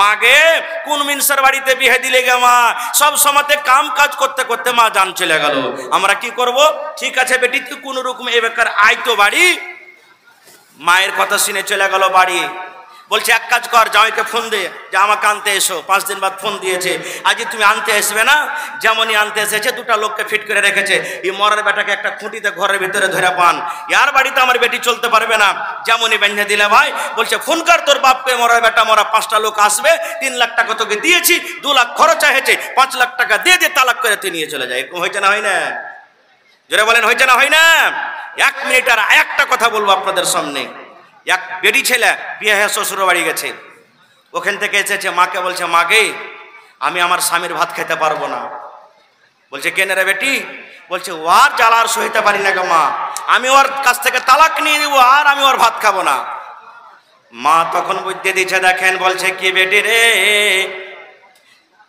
মাগে কোন মিনসার বাড়িতে বিয়ে দিলে গে মা? সব সময়তে কাম কাজ করতে করতে মা জান চলে গেল, আমরা কি করব? ঠিক আছে বেটি, তুই কোন রকম এ বেকার আয় তো বাড়ি। মায়ের কথা শুনে চলে গেল বাড়ি। বলছে এক কাজ কর, জামাইকে ফোন দে যে আমাকে আনতে এসো। 5 দিন বাদ ফোন দিয়েছে, আজ তুমি আনতে আসবে না? যেমনই আনতে এসেছে, দুটা লোককে ফিট করে রেখেছে। এই মরার বেটাকে একটা খুঁটিতে ঘরের ভিতরে ধরে পান, ইয়ার বাড়িতে আমার বেটি চলতে পারবে না। যেমনই বেঁধে দিলে ভাই বলছে ফোন কর তোর বাপকে, মরার বেটা মরা 5টা লোক আসবে, 3 লাখ টাকা তোকে দিয়েছি, 2 লাখ খরচা হয়েছে, 5 লাখ টাকা দিয়ে দিয়ে তালাক করে তুই নিয়ে চলে যায়। এরকম হয়েছে না? হয় না? জোরে বলেন, হয়েছে না? হয় না? 1 মিনিট আর একটা কথা বলবো আপনাদের সামনে। এক বেটি ছেলে বিয়ে হয়ে শ্বশুর বাড়ি গেছে, ওখান থেকে এসেছে, মাকে বলছে মাকে আমি আমার স্বামীর ভাত খেতে পারবো না। বলছে কেন রে বেটি? বলছে ওর জ্বালার সহিতে পারি না গো মা, আমি ওর কাছ থেকে তালাক নিয়ে নিব আর আমি ওর ভাত খাবো না। মা তখন বুঝতে দিচ্ছে, দেখেন বলছে কি বেটি রে,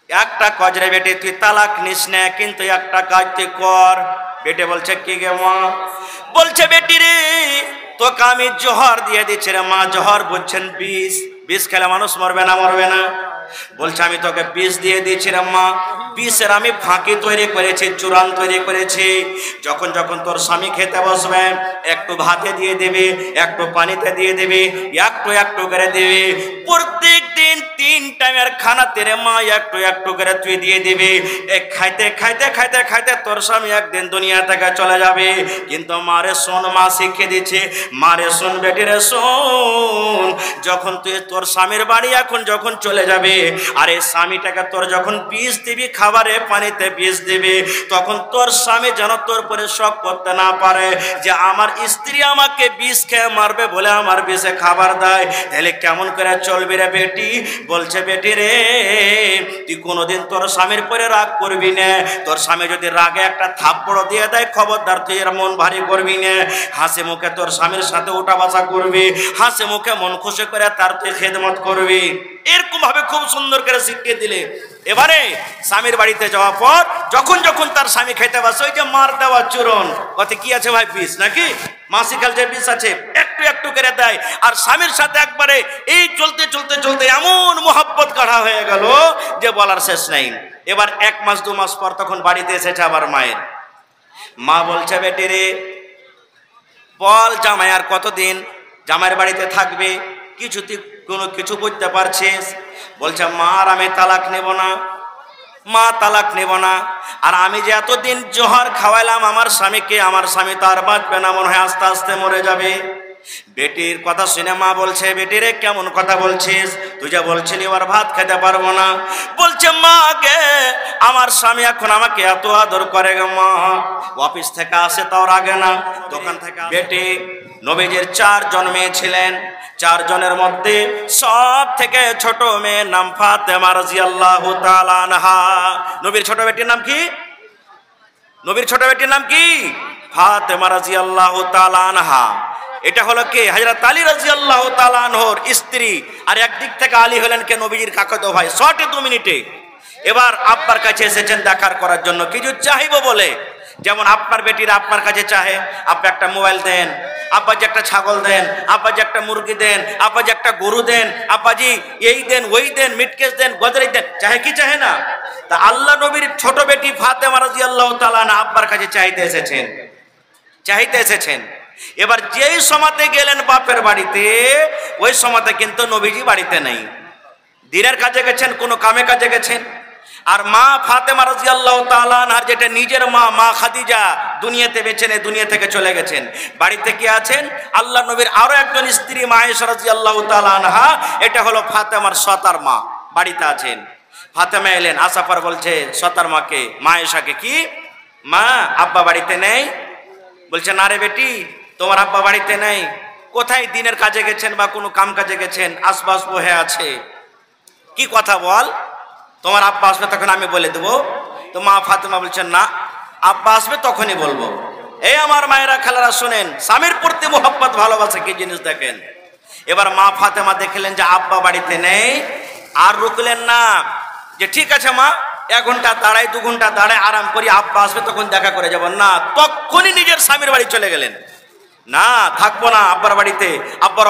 একটা কাজ রে বেটি, তুই তালাক নিস না, কিন্তু একটা কাজ তুই কর। বেটে বলছে কি গে মা? বলছে বেটি রে তোকে আমি জহর দিয়ে দিচ্ছি রে মা। জহর বলছেন বিষ, বিষ খেলে মানুষ মরবে না? মরবে না? বলছে আমি তোকে বিষ দিয়ে দিচ্ছি রে মা। বিষের আমি ফাঁকি তৈরি করেছি, চূড়ান তৈরি করেছি। যখন যখন তোর স্বামী খেতে বসবে, একটু ভাতে দিয়ে দেবে, একটু পানিতে দিয়ে দেবে, একটু একটু করে দেবে। প্রত্যেক দিন 3 টাইমের খানাতে রে মা একটু একটু করে তুই দিয়ে দিবি। খাইতে খাইতে খাইতে খাইতে তোর স্বামী একদিন দুনিয়া থেকে চলে যাবে। কিন্তু মারে শোন, মা শিখিয়ে দিচ্ছে, মারে শোন বেটি রে শোন, যখন তুই তোর স্বামীর বাড়ি এখন যখন চলে যাবে, আর এই স্বামীটাকে তোর যখন বিষ দিবি, খাবারে পানিতে বিষ দিবি, তখন তোর স্বামী যেন তোর পরে শক করতে না পারে যে আমার স্ত্রী আমাকে বিষ খেয়ে মারবে বলে আমার বিষে খাবার দেয়। তাহলে কেমন করে চলবি রে বেটি? বলছে বেটি রে তুই কোনোদিন তোর স্বামীর পরে রাগ করবি না। তোর স্বামী যদি রাগে একটা থাপ্পড় দিয়ে দেয়, খবরদার তুই এর মন ভারী করবি না। হাসি মুখে তোর স্বামীর সাথে উঠা বসা করবি, হাসি মুখে মন খুশি করে তার তুই খেদমত করবি। এরকম ভাবে খুব সুন্দর করে শিখিয়ে দিলে। এবারে স্বামীর বাড়িতে যাওয়ার পর যখন যখন তার স্বামী খেতে বসে, ওই যে মার দেওয়া চূরণ, ওতে কি আছে ভাই? বিষ নাকি? মাসিকাল যে বিষ আছে একটু একটু করে দেয়। আর স্বামীর সাথে একবারে এই চলতে চলতে চলতে এমন মোহাব্বত গাঢ়া হয়ে গেল যে বলার শেষ নাই। এবার 1 মাস 2 মাস পর তখন বাড়িতে এসেছে আবার মায়ের। মা বলছে বেটি রে বল জামাই আর কতদিন জামাইয়ের বাড়িতে থাকবে? কোনো কিছু বুঝতে পারছিস? বলছে মা আর আমি তালাক নেব না, মা তালাক নেব না। আর আমি যে এতদিন জোহর খাওয়াইলাম আমার স্বামীকে, আমার স্বামী তো আর বাঁচবে না, মনে হয় আস্তে আস্তে মরে যাবে। বেটির কথা শুনে মা বলছে বেটি রে কেমন কথা বলছিস? তুই যা বলছিলি ওর ভাত খেতে পারবো না। বলছে মা গে আমার স্বামী এখন আমাকে এত আদর করে গে মা, অফিস থেকে আসে তাও আগে না, দোকান থেকে। বেটি নবীজির 4 জন মেয়ে ছিলেন, 4 জনের মধ্যে সব থেকে ছোট মেয়ের নাম ফাতেমা রাদিয়াল্লাহু তাআলা আনহা। নবীর ছোট বেটির নাম কি? নবীর ছোট বেটির নাম কি? ফাতেমা রাদিয়াল্লাহু তাআলা আনহা। এটা হলো কে? হযরত আলী রাদিয়াল্লাহু তাআলা আনহুর স্ত্রী। আর একদিক থেকে আলী হলেন কে? নবীজির কাকাতো ভাই। শর্টে 2 মিনিটে এবার আব্বার কাছে এসেছেন দেখার করার জন্য, কিছু চাইবো বলে। যেমন আপনার বেটিরা আপনার কাছে চাহে, আপনি একটা মোবাইল দেন, আব্বাজি একটা ছাগল দেন, আব্বাজি একটা মুরগি দেন, আব্বাজি একটা গরু দেন, আব্বাজি এই দেন ওই দেন, মিটকেস দেন, গজরেজ দেন, চাহে কি চাহে না? তা আল্লাহ নবীর ছোট বেটি ফাতেমা রাদিয়াল্লাহু তাআলা আনহা আব্বার কাছে চাইতে এসেছেন। এবার যেই সময়তে গেলেন বাপের বাড়িতে, ওই সময়তে কিন্তু নবীজি বাড়িতে নেই, দিনের কাজে গেছেন, কোনো কামে কাজে গেছেন। আর মা ফাতেমা রাদিয়াল্লাহু তাআলা আনহার যেটা নিজের মা খাদিজা দুনিয়াতে বেঁচে নেই, দুনিয়া থেকে চলে গেছেন। বাড়িতে কে আছেন? আল্লাহ নবীর আরো একজন স্ত্রী মা আয়েশা রাদিয়াল্লাহু তাআলা আনহা, এটা হলো ফাতেমার সতার মা, বাড়িতে আছেন। ফাতেমা এলেন, আসার পর বলছে সতার মাকে, মা আয়েশাকে, কি মা আব্বা বাড়িতে নেই? বলছে না রে বেটি তোমার আব্বা বাড়িতে নেই। কোথায়? দিনের কাজে গেছেন বা কোনো কাম কাজে গেছেন, আশপাশ বহে আছে। কি কথা বল, তোমার আব্বা আসবে তখন আমি বলে দেবো। তো মা ফাতেমা বলছেন না, আব্বা আসবে তখনই বলবো। এই আমার মায়েরা খালারা শুনেন, স্বামীর প্রতি মোহাব্বত ভালোবাসা কি জিনিস দেখেন। এবার মা ফাতেমা দেখলেন যে আব্বা বাড়িতে নেই, আর রুকলেন না যে ঠিক আছে মা 1 ঘন্টা দাঁড়াই 2 ঘন্টা দাঁড়াই আরাম করি, আব্বা আসবে তখন দেখা করে যাব না, তখনই নিজের স্বামীর বাড়ি চলে গেলেন। না, থাকবো না আব্বার বাড়িতে, আব্বার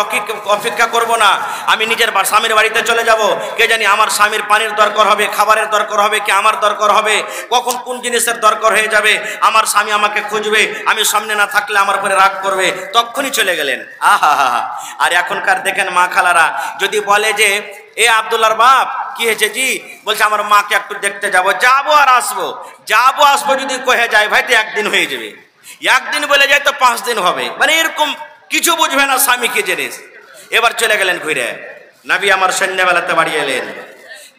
অপেক্ষা করব না, আমি নিজের স্বামীর বাড়িতে চলে যাব। কে জানি আমার স্বামীর পানির দরকার হবে, খাবারের দরকার হবে, কি আমার দরকার হবে, কখন কোন জিনিসের দরকার হয়ে যাবে, আমার স্বামী আমাকে খুঁজবে, আমি সামনে না থাকলে আমার উপরে রাগ করবে, তখনই চলে গেলেন। আহা হা হা। আর এখনকার দেখেন মা খালারা যদি বলে যে এ আব্দুল্লাহর বাপ কি হয়েছে জি, বলছে আমার মাকে একটু দেখতে যাব, যাবো আর আসবো, যাবো আসবো যদি কহে যায় ভাই তো একদিন হয়ে যাবে, একদিন বলে যায় তো 5 দিন হবে, মানে এরকম কিছু বুঝবে না স্বামী কি জিনিস। এবার চলে গেলেন ঘুরে। নবী আমার সন্ধ্যাবেলাতে বাড়ি এলেন।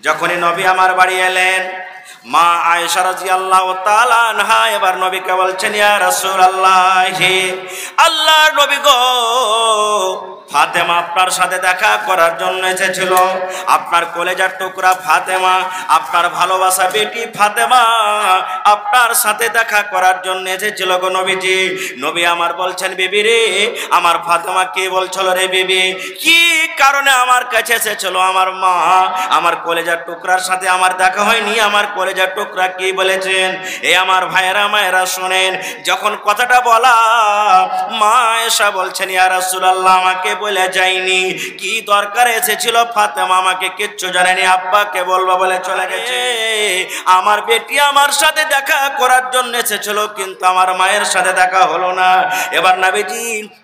যখনই নবী আমার বাড়ি এলেন, মা আয়েশা রাদিয়াল্লাহু তাআলা আনহা এবার নবীকে বলছেন, ইয়া রাসূলুল্লাহ, আল্লাহর নবী গো, ফাতেমা আপনার সাথে দেখা করার জন্য এসেছিল। আপনার কলেজার টুকরা ফাতেমা, আপনার ভালোবাসা বেটি ফাতেমা আপনার সাথে দেখা করার জন্য এসেছিল গো নবীজি। নবী আমার বলছেন, বিবি রে, আমার ফাতেমা কি বলছিল রে বিবি, কি কারণে আমার কাছে এসেছিল আমার মা? আমার কলেজার টুকরার সাথে আমার দেখা হয়নি, আমার কলেজার টুকরা কি বলেছেন? এ আমার ভাইয়েরা মায়েরা শোনেন, যখন কথাটা বলা মা আয়েশা বলছেন, ইয়া রাসূলুল্লাহ, আমাকে বলে যায়নি, কি দরকার এসেছিল ফাতেমা আমাকে কিচ্ছু জানেনি, আব্বাকে বলবো বলে চলে গেছে। আমার বেটি আমার সাথে দেখা করার জন্য এসেছিল, কিন্তু আমার মায়ের সাথে দেখা হলো না। এবার নবীজি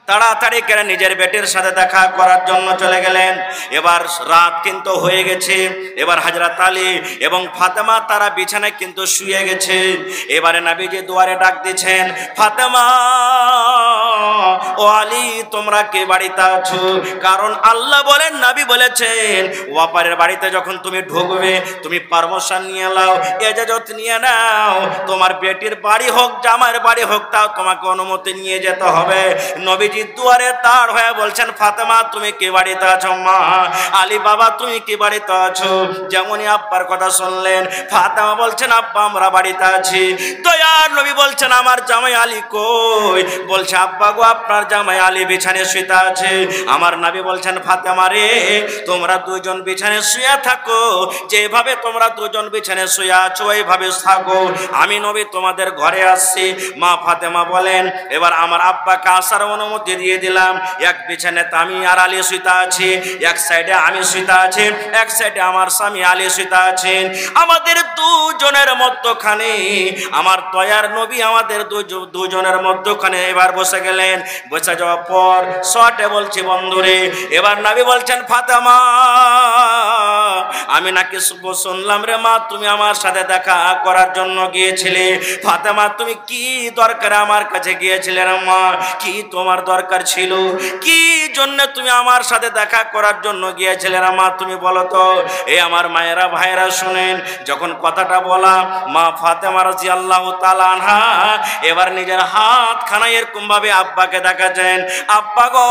তাড়াতাড়ি করে নিজের বেটির সাথে দেখা করার জন্য চলে গেলেন। এবার রাত কিন্তু হয়ে গেছে। এবার হযরত আলী এবং ফাতেমা তারা বিছানায় কিন্তু শুয়ে গেছে। এবারে নবীজি দুয়ারে ডাক দিচ্ছেন, ফাতেমা ও আলী, তোমরা কে বাড়িতে আছো? কারণ আল্লাহ বলেন, নবী বলেছেন, ওয়াপারের বাড়িতে যখন তুমি ঢুকবে তুমি পারমিশন নিয়ে নাও, ইজাজত নিয়ে নাও, তোমার বেটির বাড়ি হোক জামাইয়ের বাড়ি হোক, তাও তোমাকে অনুমতি নিয়ে যেতে হবে। নবীজি দুয়ারে দাঁড় হয়ে বলছেন, ফাতেমা তুমি কে বাড়িতে আছো? মা আলী বাবা তুমি কি বাড়িতে আছো? যেমনই আব্বার কথা শুনলেন, ফাতেমা বলছেন, আব্বা আমরা বাড়িতে আছি। দয়ার নবী বলছেন, আমার জামাই আলী কই? বলছে, আব্বা গো, আপনার জামাই আলী বিছানায় শুয়ে আছে। আমার নবী বলছেন, ফাতেমা রে, তোমরা দুজন বিছানায় শুয়ে থাকো, যেভাবে তোমরা দুজন বিছানায় শুয়ে আছো এইভাবে থাকো, আমি নবী তোমাদের ঘরে আসছি। মা ফাতেমা বলেন, এবার আমার আব্বাকে আসার অনুমতি দিয়ে দিলাম। এক বিছানাতে আমি আর আলী শুয়ে আছি, এক সাইডে আমি শুয়ে আছি, এক সাইডে আমার স্বামী আলী শুয়ে আছেন। আমাদের দুজনের মধ্যখানে আমার দয়ার নবী আমাদের দুজনের মধ্যখানে এবার বসে গেলেন। বসে যাওয়ার পর শর্টে বলছি বন্ধুরে, এবার নবী বলছেন, ফাতেমা আমি নাকি শুনলাম রে মা তুমি আমার সাথে দেখা করার জন্য গিয়েছিলে। ফাতেমা তুমি কি দরকার আমার কাছে গিয়েছিলে রে মা? কি তোমার দরকার ছিল? কি জন্য তুমি আমার সাথে দেখা করার জন্য গিয়েছিলে রে মা? তুমি বলো তো। এই আমার মায়েরা ভাইয়েরা শুনেন, যখন কথাটা বলা মা ফাতেমা রাদিয়াল্লাহু তাআলা আনহা এবার নিজের হাতখানা এরকম ভাবে আব্বাকে দেখাচ্ছেন, আব্বা গো,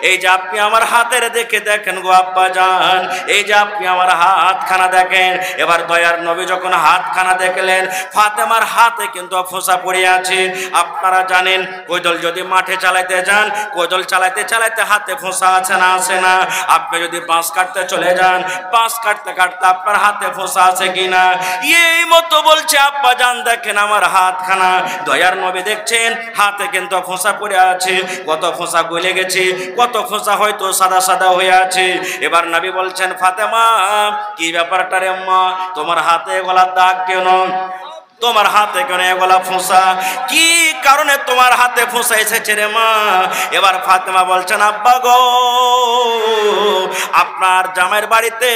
এই যে আপনি আমার হাতের দেখে দেখেন গো আব্বা জান, এই যে আপনি আমার হাতখানা দেখেন। এবার দয়ার নবী যখন হাতখানা দেখলেন, ফাতেমার হাতে কিন্তু ফোঁসা পড়ে আছে। আপনারা জানেন, কোদল যদি মাঠে চালাইতে যান, কোদল চালাইতে চালাইতে হাতে ফোঁসা আছে না আছে না? আপনি যদি বাঁশ কাটতে চলে যান, বাঁশ কাটতে কাটতে আপনার হাতে ফোঁসা আছে কিনা? এই মতো বলছে, আব্বা জান দেখেন আমার হাতখানা। দয়ার নবী দেখছেন হাতে কিন্তু ফোঁসা পড়ে আছে, কত ফোঁসা গলে গেছে, কত ফোঁসা হয়তো সাদা সাদা হয়ে আছে। এবার নবী বলছেন, ফাতেমা কি ব্যাপারটা রে মা, তোমার হাতে গলার দাগ কেন? তোমার হাতে কেন এগুলা ফোঁসা? কি কারণে তোমার হাতে ফোঁসা এসেছে রে মা? এবার ফাতেমা বলছেন, আব্বা গো, আপনার জামাইয়ের বাড়িতে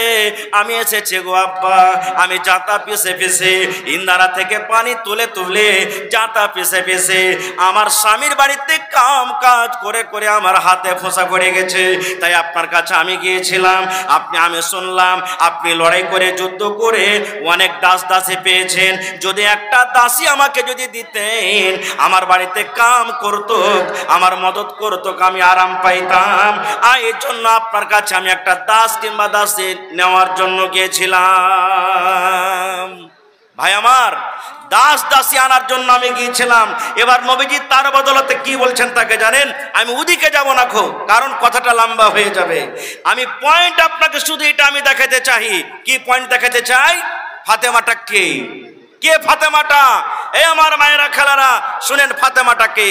আমি এসেছি গো আব্বা। আমি জাতা পিছে পিছে ইন্দারা থেকে পানি তুলে তুলে জাতা পিছে পিছে আমার স্বামীর বাড়িতে কাম কাজ করে করে আমার হাতে ফোঁসা পড়ে গেছে। তাই আপনার কাছে আমি গিয়েছিলাম। আমি শুনলাম আপনি লড়াই করে যুদ্ধ করে অনেক দাস দাসী পেয়েছেন। যদি একটা দাসী আমাকে যদি দিতেন, আমার বাড়িতে কাম করতো, আমার মদত করতো, আমি আরাম পাইতাম। আর এর জন্য আপনার কাছে আমি একটা দাস কিংবা দাসী নেওয়ার জন্য গিয়েছিলাম। ভাই আমার, দাস দাসী আনার জন্য আমি গিয়েছিলাম। এবার নবীজি তার বদলতে কি বলছেন তাকে জানেন? আমি ওদিকে যাব না খো, কারণ কথাটা লম্বা হয়ে যাবে। আমি পয়েন্ট আপনাকে শুধু এটা আমি দেখাতে চাই। কি পয়েন্ট দেখাতে চাই? ফাতেমাটা কে? কে ফাতেমাটা? এই আমার মায়েরা খেলারা শুনেন, ফাতেমাটাকে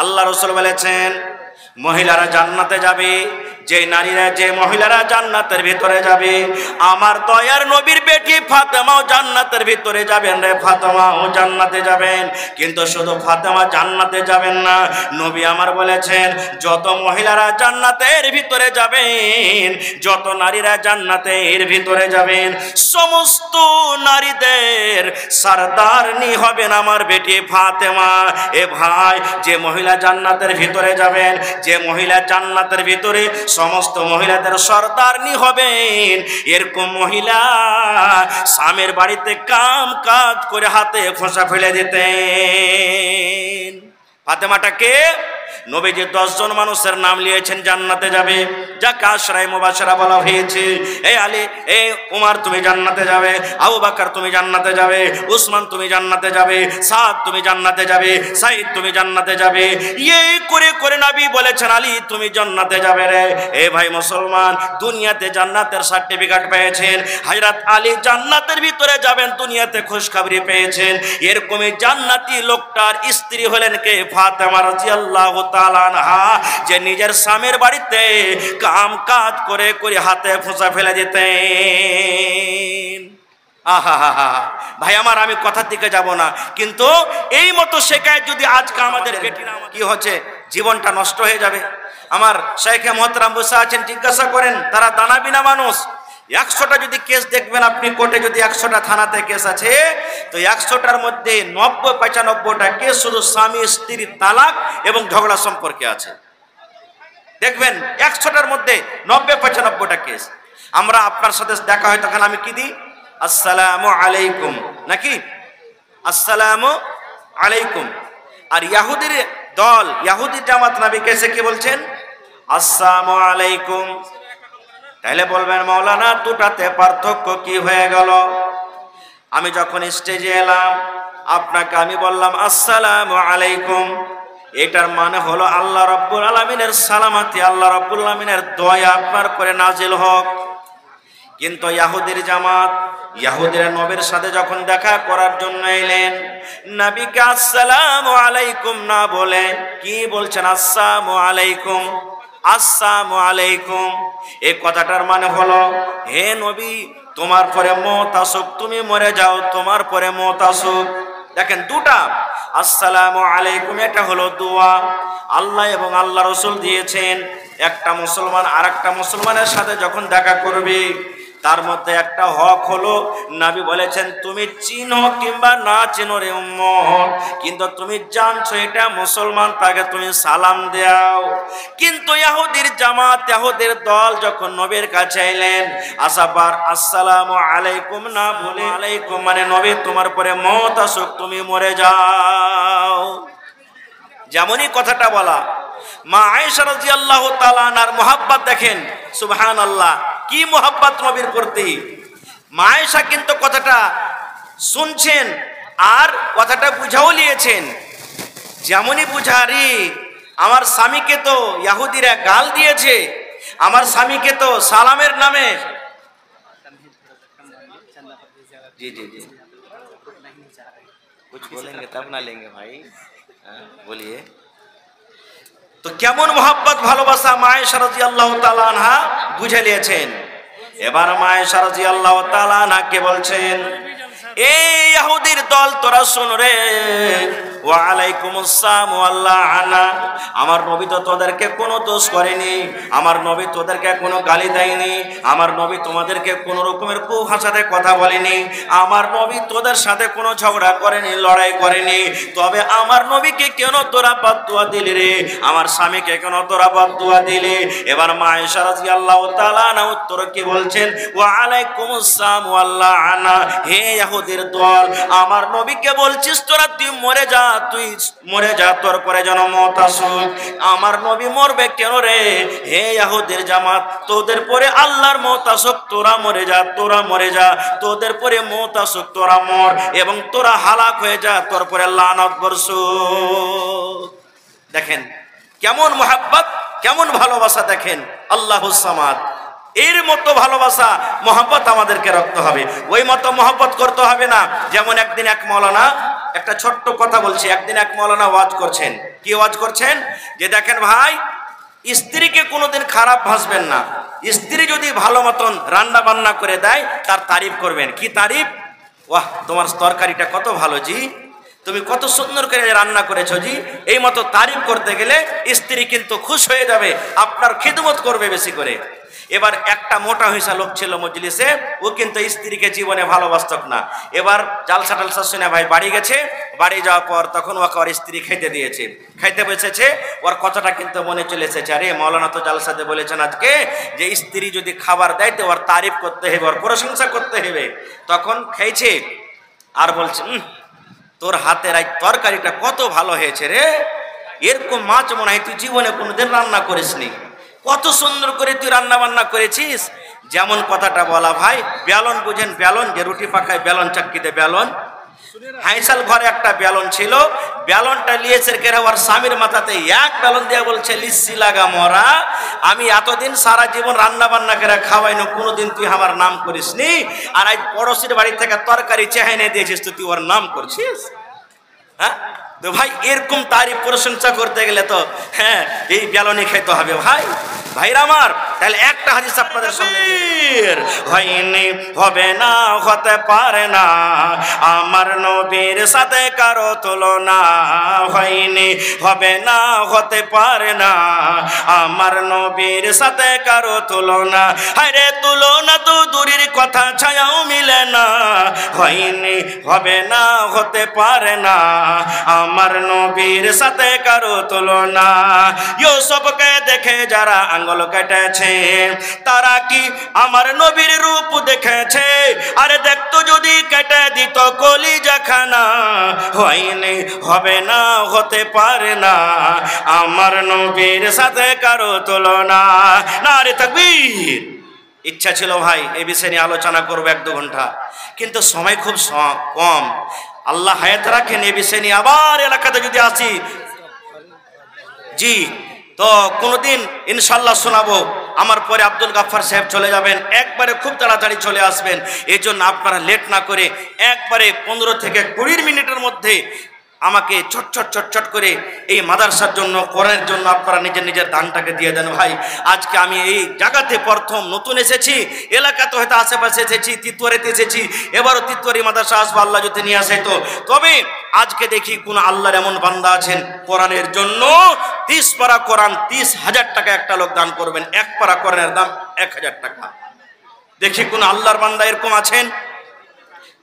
আল্লাহ রাসূল বলেছেন মহিলারা জান্নাতে যাবে, যে নারীরা যে মহিলারা জান্নাতের ভিতরে যাবে, আমার দয়ার নবীর বেটি ফাতেমাও জান্নাতের ভিতরে যাবেন রে, ফাতেমাও জান্নাতে যাবেন। কিন্তু শুধু ফাতেমা জান্নাতে যাবেন না, নবী আমার বলেছেন যত মহিলারা জান্নাতের ভিতরে যাবেন, যত নারীরা জান্নাতের ভিতরে যাবেন, সমস্ত নারীদের সরদারনি হবেন আমার বেটি ফাতেমা। এ ভাই, যে মহিলা জান্নাতের ভিতরে যাবেন, যে মহিলা জান্নাতের ভিতরে সমস্ত মহিলাদের সরদারনি হবেন, এরকম মহিলা স্বামীর বাড়িতে কাম কাজ করে হাতে ফোঁসা ফেলে দিতেন। ফাতেমাটাকে নবীজি 10 জন মানুষের নাম নিয়েছেন জান্নাতে যাবে, যাকে আশরায়ে মুবাশশারা বলা হয়েছে। এই আলী, এই উমর তুমি জান্নাতে যাবে, আবু বকর তুমি জান্নাতে যাবে, উসমান তুমি জান্নাতে যাবে, সাদ তুমি জান্নাতে যাবে, সাঈদ তুমি জান্নাতে যাবে। এই করে করে নবী বলেছেন আলী তুমি জান্নাতে যাবে রে। এ ভাই মুসলমান, দুনিয়াতে জান্নাতের সার্টিফিকেট পেয়েছেন, হযরত আলী জান্নাতের ভিতরে যাবেন, দুনিয়াতে খুশখবরি পেয়েছেন। এরকমই জান্নাতি লোকটার স্ত্রী হলেন কে? ফাতেমা রাদিয়াল্লাহু তাআলা আনহা, যে নিজের স্বামীর বাড়িতে কাম কাজ করে করে হাতে ফোঁসা ফেলে দিতেন। আহা হা হা ভাই আমার, আমি কথার দিকে যাব না, কিন্তু এই মতো শেখায় যদি আজকে আমাদের বেটিরা কি হচ্ছে, জীবনটা নষ্ট হয়ে যাবে। আমার শাইখে মুহতারাম বসে আছেন, জিজ্ঞাসা করেন, তারা দানা বিনা মানুষ। 100টা যদি কেস দেখবেন আপনি কোর্টে, যদি 100টা থানাতে কেস আছে, তো 100টার মধ্যে 90-95টা কেস শুধু স্বামী স্ত্রীর তালাক এবং ঝগড়া সম্পর্কে আছে। দেখবেন 100টার মধ্যে 90-95টা কেস। আমরা আপনার সাথে দেখা হয় তখন আমি কি দিই? আসসালামু আলাইকুম, নাকি আসসালামু আলাইকুম। আর ইহুদির দল, ইহুদির জামাত নবী কেসে কি বলছেন? আসসালামু আলাইকুম। তাহলে বলবেন মাওলানা দুটাতে পার্থক্য কি হয়ে গেল? আমি যখন স্টেজে এলাম আপনাকে আমি বললাম আসসালামু আলাইকুম, এটার মানে হলো আল্লাহ রাব্বুল আলামিনের সালামতি, আল্লাহ রাব্বুল আলামিনের দয়া আপনার করে নাজিল হোক। কিন্তু ইহুদির জামাত, ইহুদিরা নবীর সাথে যখন দেখা করার জন্য এলেন, নবীকে আসসালামু আলাইকুম না বলে কি বলছেন? আসসালামু আলাইকুম, আসসালামু আলাইকুম। এই কথাটার মানে হলো হে নবী তোমার পরে মওত আসুক, তুমি মরে যাও, তোমার পরে মওত আসুক। দেখেন দুটা, আসসালামু আলাইকুম এটা হলো দোয়া, আল্লাহ এবং আল্লাহ রাসূল দিয়েছেন। একটা মুসলমান আর একটা মুসলমানের সাথে যখন দেখা করবে, তার মধ্যে একটা হক হলো নবী বলেছেন তুমি চিনো কিংবা না চিনো রে উম্মত, কিন্তু তুমি জানছো এটা মুসলমান, তাকে তুমি সালাম দাও। কিন্তু ইহুদির জামাত, ইহুদির দল যখন নবীর কাছে এলেন, আসাবার আসসালামু আলাইকুম না বলে আলাইকুম মানে নবী তোমার পরে মওত আসুক, তুমি মরে যাও। যেমনই কথাটা বলা, মা আয়েশা রাদিয়াল্লাহু তাআলা আনহার মুহাব্বত দেখেন, সুবহানাল্লাহ, কি মুহাব্বত নবীর প্রতি। মা আয়েশা কিন্তু কথাটা শুনছেন আর কথাটা বুঝাও নিয়েছেন। যেমনই বুঝারি, আমার স্বামীকে তো ইহুদিরা গাল দিয়েছে, আমার স্বামীকে তো সালামের নামে জি জি জি कुछ बोलेंगे तब ना लेंगे भाई, बोलिए। তো কেমন মোহাব্বত ভালোবাসা মা আয়েশা রাদিয়াল্লাহু তাআলা আনহা বুঝে নিয়েছেন। এবার মা আয়েশা রাদিয়াল্লাহু তাআলা আনহাকে বলছেন, এই ইহুদির দল তোরা শুন রে, ওয়া আলাইকুমুস সালাম আল্লাহ আনা, আমার নবী তো তোদেরকে কোনো দোষ করেনি, আমার নবী তোদেরকে কোনো গালি দেয়নি, আমার নবী তোমাদেরকে কোনো রকমের কুভাষাতে কথা বলেনি, আমার নবী তোদের সাথে কোনো ঝগড়া করেনি, লড়াই করেনি। তবে আমার নবীকে কেন তোরা বদদুয়া দিলি রে, আমার স্বামীকে কেন তোরা বদদুয়া দিলি? এবার মা আয়েশা রাদিয়াল্লাহু তাআলা আনহা উত্তর কি বলছেন? ওয়া আলাইকুমুস সালাম আল্লাহ আনা, হে ইহুদির দল, আমার নবীকে বলছিস তোরা তুই মরে যা, তুই মরে যা, তোর পরে যেন মওত আসুক। আমার নবী মরবে কেন রে? হে ইহুদির জামাত, তোদের পরে আল্লাহর মওত আসুক, তোরা মরে যা, তোরা মরে যা, তোদের পরে মওত আসুক, তোরা মর এবং তোরা হালাক হয়ে যা, তোর পরে লানত বর্ষুক। দেখেন কেমন মুহাব্বত, কেমন ভালোবাসা, দেখেন আল্লাহুস সামাদ। এর মতো ভালোবাসা মহব্বত আমাদেরকে রাখতে হবে। ওই মতো মহব্বত করতে হবে না যেমন একদিন এক মৌলানা, একটা ছোট্ট কথা বলছি, একদিন এক মৌলানা ওয়াজ করছেন। কি ওয়াজ করছেন? যে দেখেন ভাই, স্ত্রীকে কোনোদিন খারাপ ভাসবেন না। স্ত্রী যদি ভালো মতন রান্না বান্না করে দেয় তার তারিফ করবেন। কি তারিফ? ওয়াহ, তোমার তরকারিটা কত ভালো জি, তুমি কত সুন্দর করে রান্না করেছো জি। এই মতো তারিফ করতে গেলে স্ত্রী কিন্তু খুশ হয়ে যাবে, আপনার খিদমত করবে বেশি করে। এবার একটা মোটা হইসা লোক ছিল মজলিসে, ও কিন্তু স্ত্রীকে জীবনে ভালোবাসত না। এবার জালসা টালসা শুনে ভাই বাড়ি গেছে। বাড়ি যাওয়ার পর তখন ওকে ওর স্ত্রী খেতে দিয়েছে, খাইতে বসেছে। ওর কথাটা কিন্তু মনে চলে এসেছে, আরে মৌলানা তো জালসাতে বলেছেন আজকে যে স্ত্রী যদি খাবার দেয় তো ওর তারিফ করতে হবে, ওর প্রশংসা করতে হবে। তখন খাইছে আর বলছে, তোর হাতের এই তরকারিটা কত ভালো হয়েছে রে, এরকম মাছ মনে হয় তুই জীবনে কোনোদিন রান্না করিসনি, কত সুন্দর করে তুই রান্না বান্না করেছিস। যেমন কথাটা বলা ভাই, বেলন বুঝেন, বেলন যে রুটি পাকায় বেলন, চাক্কিতে বেলন। হাইসাল ঘরে একটা বেলন ছিল, বেলনটা লিয়েছে কেরা ওর স্বামীর মাথাতে এক বেলন দিয়ে বলছে, লিসি লাগা মরা, আমি এতদিন সারা জীবন রান্না বান্না করে খাওয়াইনো, কোনোদিন তুই আমার নাম করিসনি, আর আজ পড়োশির বাড়ি থেকে তরকারি চেহাইনে দিয়েছিস, তুই ওর নাম করছিস। হ্যাঁ তো ভাই, এরকম তারিফ প্রশংসা করতে গেলে তো হ্যাঁ এই বেলনই খেতে হবে ভাই। ভাইরা আমার, তাহলে একটা হাদিস আপনাদের সামনে হয়নি, হবে না, হতে পারে না, আমার নবীর সাথে কারো তুলনা। হয়নি, হবে না, হতে পারে না, আমার নবীর সাথে কারো তুলনা। হায়রে তুলনা তো দূরের কথা, ছায়াও মিলে না। হয়নি, হবে না, হতে পারে না, আমার নবীর সাথে কারো তুলনা। ইউসুফকে দেখে যারা আঙ্গুল কেটেছে, তারা কি আমার নবীর রূপ দেখেছে? আরে দেখতো যদি কেটে দিত কলিজাখানা। হয়নি, হবে না, হতে পারে না, আমার নবীর সাথে কারো তুলনা। নারে তাকবীর। ইচ্ছা ছিল ভাই এই বিষয় নিয়ে আলোচনা করবো 1-2 ঘন্টা, কিন্তু সময় খুব কম। আল্লাহ হায়াত রাখেন, এই বিষয় নিয়ে আবার এলাকাতে যদি আসি জি তো কোনোদিন ইনশাল্লাহ শোনাবো। আমার পরে আব্দুল গাফফার সাহেব চলে যাবেন, একবারে খুব তাড়াতাড়ি চলে আসবেন। এই জন্য আপনারা লেট না করে একবারে 15 থেকে 20 মিনিটের মধ্যে আমাকে চট করে এই মাদ্রাসার জন্য, কোরআনের জন্য আপনারা নিজের নিজের দানটাকে দিয়ে দেন ভাই। আজকে আমি এই জায়গাতে প্রথম নতুন এসেছি, এলাকাতে হয়তো আশেপাশে এসেছি, তিতুয়ারিতে এসেছি, এবারও তিতুয়ারি মাদ্রাসা আসবো আল্লাহ যদি নিয়ে আসে তো। তবে আজকে দেখি কোন আল্লাহর এমন বান্দা আছেন কোরআনের জন্য 30 পারা কোরআন 30,000 টাকা একটা লোক দান করবেন। 1 পারা কোরআনের দাম 1000 টাকা। দেখি কোন আল্লাহর বান্দা এরকম আছেন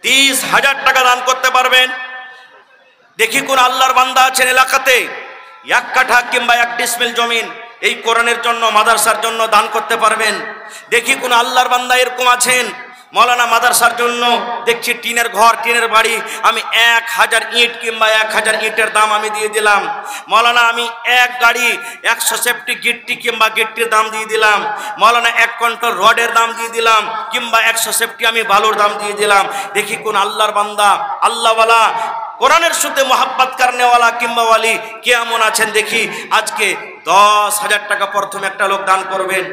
30,000 টাকা দান করতে পারবেন। দেখি কোন আল্লাহর বান্দা আছেন এলাকাতে 1 কাঠা কিংবা 1 ডিসমিল জমিন এই কোরআনের জন্য, মাদ্রাসার জন্য দান করতে পারবেন। দেখি কোন আল্লাহর বান্দা এরকম আছেন মৌলানা মাদ্রাসার জন্য, দেখছি টিনের ঘর, টিনের বাড়ি, আমি 1000 ইট কিংবা 1000 ইটের দাম আমি দিয়ে দিলাম। মৌলানা আমি 1 গাড়ি 100 সেফটি গিট্টি কিংবা গিট্টির দাম দিয়ে দিলাম। মৌলানা 1 কন্ট্রোল রডের দাম দিয়ে দিলাম, কিংবা 100 সেফটি আমি বালুর দাম দিয়ে দিলাম। দেখি কোন আল্লাহর বান্দা, আল্লাহওয়ালা, কোরআনের সাথে মোহাব্বত করনেওয়ালা কিংবা ওয়ালি কেমন আছেন দেখি। আজকে 10,000 টাকা প্রথম একটা লোক দান করবেন,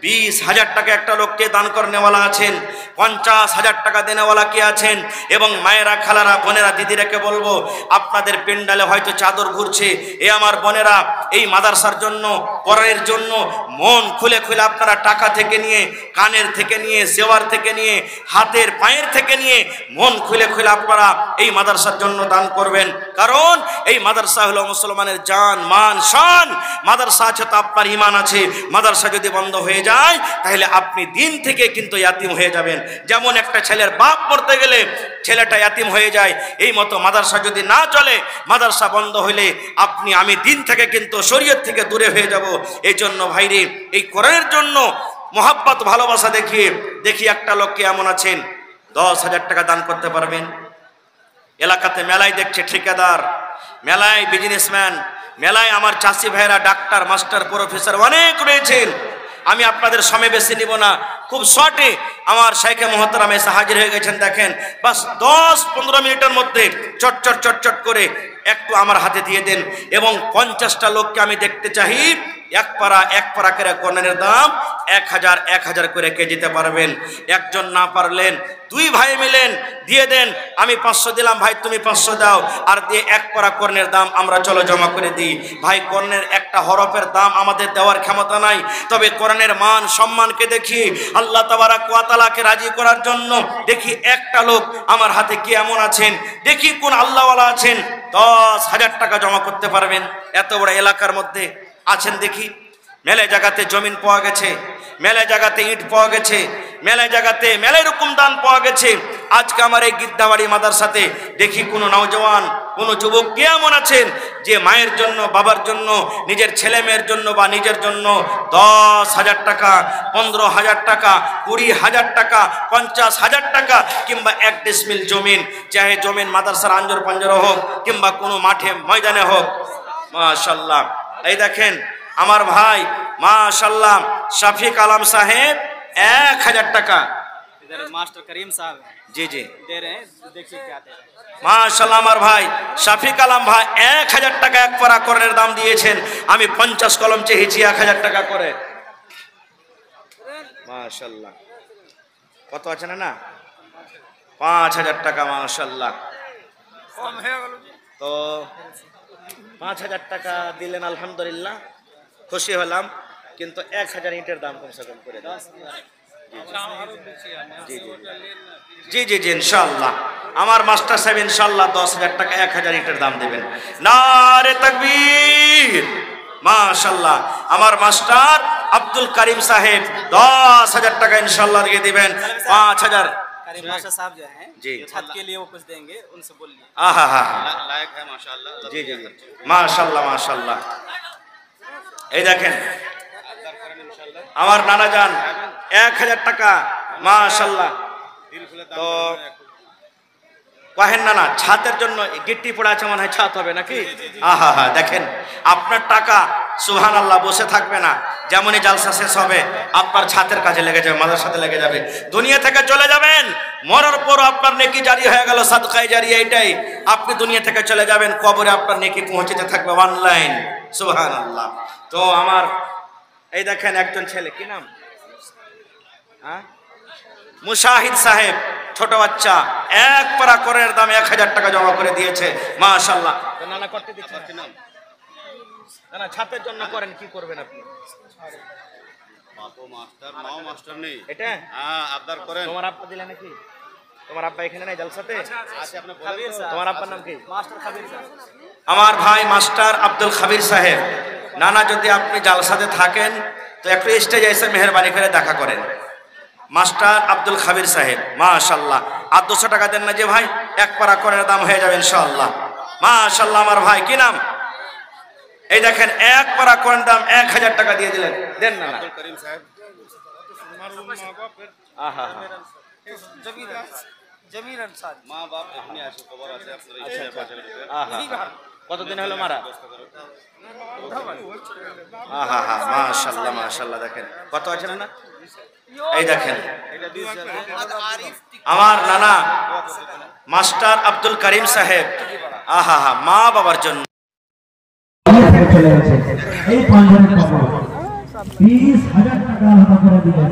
20,000 টাকা একটা লোককে দান করনেওয়ালা আছেন, 50,000 টাকা দেনেওয়ালা কে আছেন। এবং মায়েরা, খালারা, বোনেরা, দিদিরাকে বলবো, আপনাদের পেন্ডালে হয়তো চাদর ঘুরছে, এ আমার বোনেরা এই মাদ্রাসার জন্য, কোরআনের জন্য মন খুলে খুলে আপনারা টাকা থেকে নিয়ে, কানের থেকে নিয়ে, সেওয়ার থেকে নিয়ে, হাতের পায়ের থেকে নিয়ে মন খুলে খুলে আপনারা এই মাদ্রাসার জন্য দান করবেন। কারণ এই মাদ্রাসা হলো মুসলমানের জান, মান, শান। মাদ্রাসা আছে তো আপনার ঈমান আছে। মাদ্রাসা যদি বন্ধ হয়ে যায় তাহলে আপনি দিন থেকে কিন্তু ইয়াতিম হয়ে যাবেন। যেমন একটা ছেলের বাপ মরতে গেলে ছেলেটা ইয়াতিম হয়ে যায়, এই মতো মাদ্রাসা যদি না চলে, মাদ্রাসা বন্ধ হইলে আমি দিন থেকে কিন্তু শরীয়ত থেকে দূরে হয়ে যাব। এই জন্য ভাইরে, এই কোরআনের জন্য মোহাব্বত, ভালোবাসা দেখিয়ে দেখি একটা লোককে এমন আছেন 10,000 টাকা দান করতে পারবেন। এলাকাতে মেলায় দেখছে ঠিকাদার, মেলায় বিজনেসম্যান, মেলায় আমার চাষি ভাইরা, ডাক্তার, মাস্টার, প্রফেসর অনেক রয়েছেন। আমি আপনাদের সময় বেশি নিব না, খুব শর্টে আমার শাইখে মুহতারাম এসে হাজির হয়ে গেছেন। দেখেন, বাস 10-15 মিনিটের মধ্যে চট করে একটু আমার হাতে দিয়ে দেন। এবং 50টা লোককে আমি দেখতে চাই এক পারা করে কর্নের দাম 1000 করে কেজিতে পারবেন। একজন না পারলেন, 2 ভাই মিলেন দিয়ে দেন, আমি 500 দিলাম ভাই, তুমি 500 দাও, আর দিয়ে 1 পারা কর্নের দাম আমরা চলো জমা করে দিই। ভাই কর্নের একটা হরফের দাম আমাদের দেওয়ার ক্ষমতা নাই, তবে কোরআনের মান সম্মানকে দেখি, আল্লাহ তাবারক ওয়া তাআলাকে রাজি করার জন্য দেখি একটা লোক আমার হাতে কি এমন আছেন, দেখি কোন আল্লাহওয়ালা আছেন 10,000 টাকা জমা করতে পারবেন। এত বড় এলাকার মধ্যে আছেন দেখি। মেলে জায়গাতে জমিন পাওয়া গেছে, মেলে জায়গাতে ইট পাওয়া গেছে, মেলে জায়গাতে মেলে রকম দান পাওয়া গেছে। আজকে আমার এই গিদ্দাবাড়ি মাদ্রাসাতে দেখি কোনো নওজওয়ান, কোনো যুবক কে এমন আছেন যে মায়ের জন্য, বাবার জন্য, নিজের ছেলে মেয়ের জন্য বা নিজের জন্য 10,000 টাকা, 15,000 টাকা, 20,000 টাকা, 50,000 টাকা কিংবা 1 ডিসমিল জমিন, চাহে জমিন মাদ্রাসার আঞ্জর পাঞ্জর হোক কিংবা কোনো মাঠে ময়দানে হোক। মাশাআল্লাহ, এই দেখেন আমার ভাই माशाल्लाह शफीक आलम साहेब 1000 টাকা। इधर मास्टर करीम साहब जी जी दे रहे हैं, देखिए क्या दे रहे हैं। माशाल्लाह আমার ভাই শফিক আলম ভাই 1000 টাকা এক পারা কর্নের দাম দিয়েছেন। আমি 50 কলম চেয়েছি 1000 টাকা করে। মাশাল্লাহ, কত আছে না 5000 টাকা। মাশাল্লাহ, कम है তো 5000 টাকা দিলেন, আলহামদুলিল্লাহ খুশি হলাম, কিন্তু 1000 ইটের দাম কমসে কম করে দাও। জি জি জি ইনশাআল্লাহ আমার মাস্টার সাহেব ইনশাআল্লাহ 10,000 টাকা 1000 ইটের দাম দেবেন। নারে তাকবীর। মাশাআল্লাহ আমার মাস্টার আব্দুল করিম সাহেব 10,000 টাকা ইনশাআল্লাহ দিয়ে দিবেন। 5000 करीम मास्टर साहब जो हैं जी छत के लिए वो कुछ देंगे, उनसे बोलिए। आहा हा लायक है माशाल्लाह। जी जी जी माशाल्लाह माशाल्लाह। এই দেখেন আমার নানা জান 1000 টাকা মাশাআল্লাহ। তো কহেন না ছাদের জন্য গিট্টি পড়া আছে, মনে হয় ছাদ হবে নাকি? আহা হা, দেখেন আপনার টাকা সুবহানাল্লাহ বসে থাকবে না, যেমনই জালসা শেষ হবে আপনার ছাদের কাজে লেগে যাবে, মাদ্রাসাতে লেগে যাবে, দুনিয়া থেকে চলে যাবেন, মরার পর আপনার নেকি জারি হয়ে গেল, সাদকায়ে জারিয়া। এটাই আপনি দুনিয়া থেকে চলে যাবেন, কবরে আপনার নেকি পৌঁছতে থাকবে অনলাইন। সুবহানাল্লাহ। তো আমার এই দেখেন একজন ছেলে, কি নাম? হ্যাঁ, মুশাহিদ সাহেব, ছোট বাচ্চা, এক পারা করের দাম 1000 টাকা জমা করে দিয়েছে। মাশাআল্লাহ। তো নানা করতে দিচ্ছেন কি নাম? না ছাতের জন্য করেন, কি করবেন আপনি? বাপও মাস্টার, মাও মাস্টার নেই। এটা হ্যাঁ আবদার করেন। তোমার আব্বা দিলে নাকি? তোমার আব্বা এখানে নাই জলসাতে? আছে আপনি खबीर साहब, তোমার আব্বার নাম কি? मास्टर खबीर साहब। আমার ভাই মাস্টার আব্দুল খবির সাহেব, নানা যদি আপনি জালসাতে থাকেন তো একটু স্টেজে এসে মেহরবানি করে দেখা করেন। মাস্টার আব্দুল খবির সাহেব মাশাআল্লাহ। আর 200 টাকা দেন না যে ভাই, এক পারা করের দাম হয়ে যাবে ইনশাআল্লাহ। মাশাআল্লাহ আমার ভাই, কি নাম? এই দেখেন এক পারা করের দাম 1000 টাকা দিয়ে দিলেন। দেন না আব্দুল করিম সাহেব। আহা जमीर अंसार মা বাপ এখানে আসে, খবর আছে আপনার এই আহা, কতদিন হলো মারা? আহা হা মাশাআল্লাহ মাশাআল্লাহ। দেখেন কত আছে না? এই দেখেন আমার নানা মাস্টার আব্দুল করিম সাহেব, আহা হা, মা বাবার জন্য চলে গেছে এই 5,000 টাকা 20,000 টাকা আলাদা করে দিবেন।